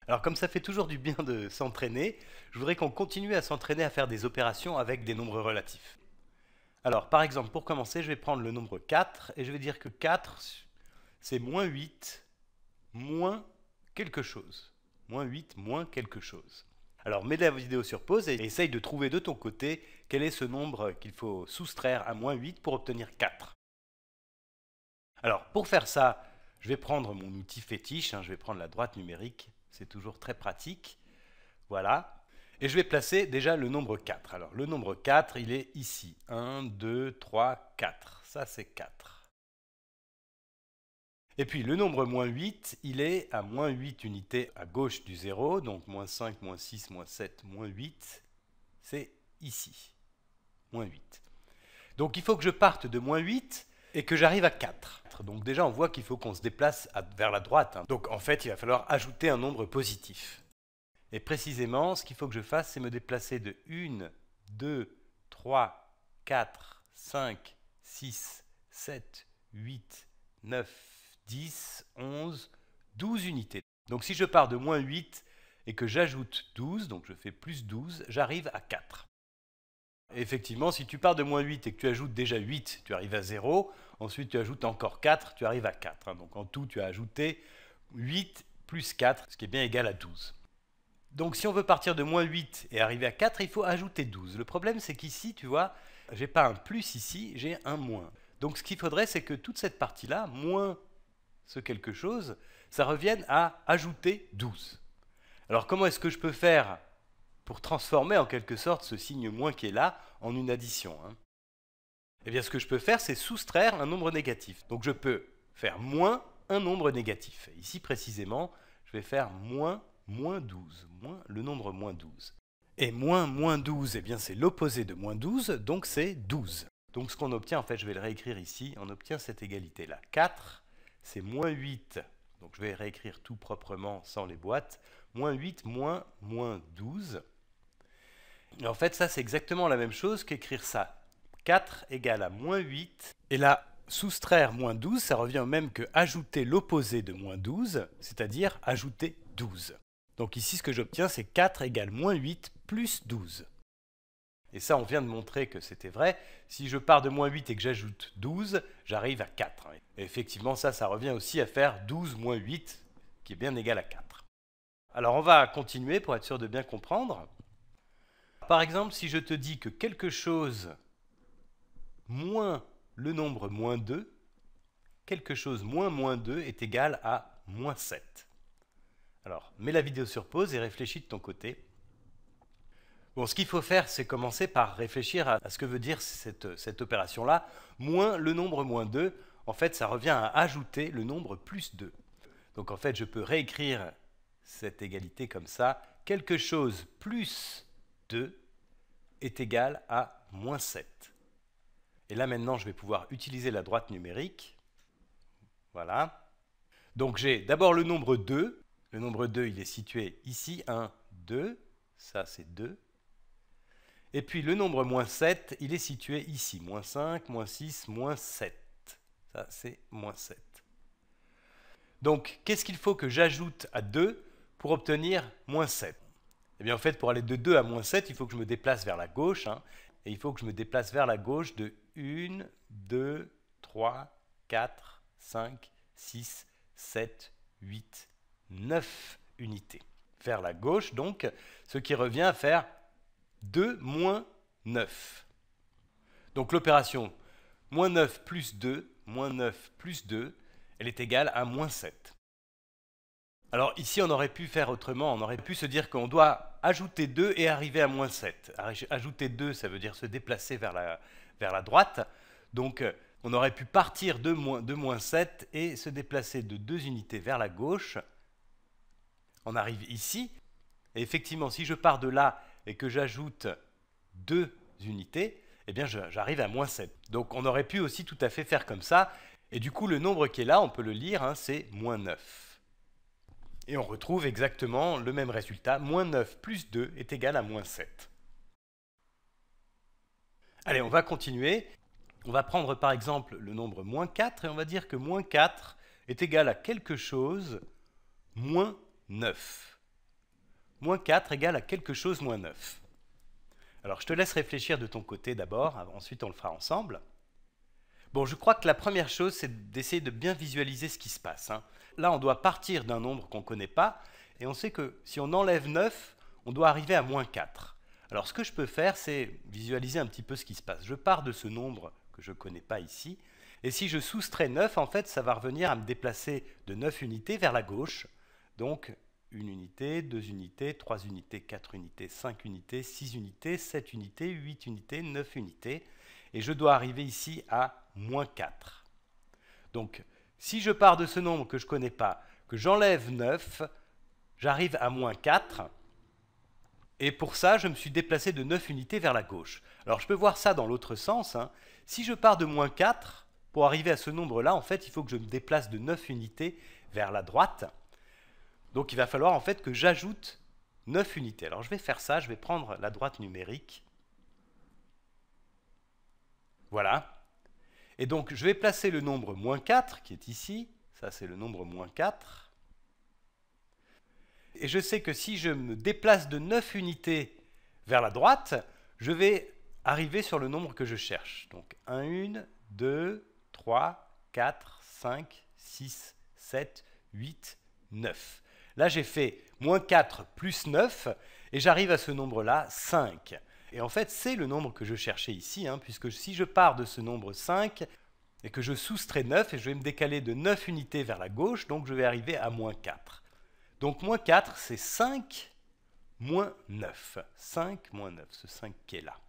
Alors comme ça fait toujours du bien de s'entraîner, je voudrais qu'on continue à s'entraîner à faire des opérations avec des nombres relatifs. Alors par exemple, pour commencer, je vais prendre le nombre 4 et je vais dire que 4, c'est moins 8, moins quelque chose. Moins 8, moins quelque chose. Alors mets la vidéo sur pause et essaye de trouver de ton côté quel est ce nombre qu'il faut soustraire à moins 8 pour obtenir 4. Alors pour faire ça, je vais prendre mon outil fétiche, je vais prendre la droite numérique, c'est toujours très pratique. Voilà. Et je vais placer déjà le nombre 4. Alors le nombre 4, il est ici. 1, 2, 3, 4. Ça c'est 4. Et puis le nombre moins 8, il est à moins 8 unités à gauche du 0. Donc moins 5, moins 6, moins 7, moins 8. C'est ici. Moins 8. Donc il faut que je parte de moins 8 et que j'arrive à 4. Donc déjà on voit qu'il faut qu'on se déplace vers la droite. Donc en fait il va falloir ajouter un nombre positif. Et précisément, ce qu'il faut que je fasse, c'est me déplacer de 1, 2, 3, 4, 5, 6, 7, 8, 9, 10, 11, 12 unités. Donc si je pars de moins 8 et que j'ajoute 12, donc je fais plus 12, j'arrive à 4. Et effectivement, si tu pars de moins 8 et que tu ajoutes déjà 8, tu arrives à 0. Ensuite, tu ajoutes encore 4, tu arrives à 4. Donc en tout, tu as ajouté 8 plus 4, ce qui est bien égal à 12. Donc si on veut partir de moins 8 et arriver à 4, il faut ajouter 12. Le problème, c'est qu'ici, tu vois, j'ai pas un plus ici, j'ai un moins. Donc ce qu'il faudrait, c'est que toute cette partie-là, moins ce quelque chose, ça revienne à ajouter 12. Alors comment est-ce que je peux faire pour transformer en quelque sorte ce signe moins qui est là en une addition, Eh bien ce que je peux faire, c'est soustraire un nombre négatif. Donc je peux faire moins un nombre négatif. Ici précisément, je vais faire moins 12, le nombre moins 12. Et moins 12, eh bien c'est l'opposé de moins 12, donc c'est 12. Donc ce qu'on obtient, en fait, je vais le réécrire ici, on obtient cette égalité-là. 4, c'est moins 8, donc je vais réécrire tout proprement sans les boîtes. Moins 8, moins 12. Et en fait, ça c'est exactement la même chose qu'écrire ça. 4 égale à moins 8, et là, soustraire moins 12, ça revient au même que ajouter l'opposé de moins 12, c'est-à-dire ajouter 12. Donc ici, ce que j'obtiens, c'est 4 égale moins 8 plus 12. Et ça, on vient de montrer que c'était vrai. Si je pars de moins 8 et que j'ajoute 12, j'arrive à 4. Et effectivement, ça revient aussi à faire 12 moins 8, qui est bien égal à 4. Alors, on va continuer pour être sûr de bien comprendre. Par exemple, si je te dis que quelque chose moins le nombre moins 2, quelque chose moins 2 est égal à moins 7. Alors, mets la vidéo sur pause et réfléchis de ton côté. Bon, ce qu'il faut faire, c'est commencer par réfléchir à ce que veut dire cette opération-là. Moins le nombre moins 2, en fait, ça revient à ajouter le nombre plus 2. Donc, en fait, je peux réécrire cette égalité comme ça. Quelque chose plus 2 est égal à moins 7. Et là, maintenant, je vais pouvoir utiliser la droite numérique. Voilà. Donc, j'ai d'abord le nombre 2. Le nombre 2, il est situé ici, 1, 2, ça c'est 2. Et puis le nombre moins 7, il est situé ici, moins 5, moins 6, moins 7. Ça c'est moins 7. Donc qu'est-ce qu'il faut que j'ajoute à 2 pour obtenir moins 7? Eh bien en fait, pour aller de 2 à moins 7, il faut que je me déplace vers la gauche. Et il faut que je me déplace vers la gauche de 1, 2, 3, 4, 5, 6, 7, 8, 9 unités. Vers la gauche, donc, ce qui revient à faire 2 moins 9. Donc l'opération moins 9 plus 2, moins 9 plus 2, elle est égale à moins 7. Alors ici, on aurait pu faire autrement, on aurait pu se dire qu'on doit ajouter 2 et arriver à moins 7. Ajouter 2, ça veut dire se déplacer vers la droite. Donc on aurait pu partir de moins 7 et se déplacer de 2 unités vers la gauche. On arrive ici, et effectivement, si je pars de là et que j'ajoute 2 unités, eh bien j'arrive à moins 7. Donc on aurait pu aussi tout à fait faire comme ça, et du coup le nombre qui est là, on peut le lire, c'est moins 9. Et on retrouve exactement le même résultat, moins 9 plus 2 est égal à moins 7. Allez, on va continuer. On va prendre par exemple le nombre moins 4, et on va dire que moins 4 est égal à quelque chose moins 9. moins 4 égale à quelque chose moins 9. Alors, je te laisse réfléchir de ton côté d'abord, ensuite on le fera ensemble. Bon, je crois que la première chose, c'est d'essayer de bien visualiser ce qui se passe. Là, on doit partir d'un nombre qu'on ne connaît pas, et on sait que si on enlève 9, on doit arriver à moins 4. Alors, ce que je peux faire, c'est visualiser un petit peu ce qui se passe. Je pars de ce nombre que je ne connais pas ici, et si je soustrais 9, en fait, ça va revenir à me déplacer de 9 unités vers la gauche. Donc, 1 unité, 2 unités, 3 unités, 4 unités, 5 unités, 6 unités, 7 unités, 8 unités, 9 unités. Et je dois arriver ici à moins 4. Donc, si je pars de ce nombre que je ne connais pas, que j'enlève 9, j'arrive à moins 4. Et pour ça, je me suis déplacé de 9 unités vers la gauche. Alors, je peux voir ça dans l'autre sens. Si je pars de moins 4, pour arriver à ce nombre-là, en fait, il faut que je me déplace de 9 unités vers la droite. Donc, il va falloir en fait que j'ajoute 9 unités. Alors, je vais faire ça. Je vais prendre la droite numérique. Voilà. Et donc, je vais placer le nombre moins 4, qui est ici. Ça, c'est le nombre moins 4. Et je sais que si je me déplace de 9 unités vers la droite, je vais arriver sur le nombre que je cherche. Donc, 1, 2, 3, 4, 5, 6, 7, 8, 9. Là, j'ai fait moins 4 plus 9, et j'arrive à ce nombre-là, 5. Et en fait, c'est le nombre que je cherchais ici, puisque si je pars de ce nombre 5, et que je soustrais 9, et je vais me décaler de 9 unités vers la gauche, donc je vais arriver à moins 4. Donc moins 4, c'est 5 moins 9. 5 moins 9, ce 5 qui est là.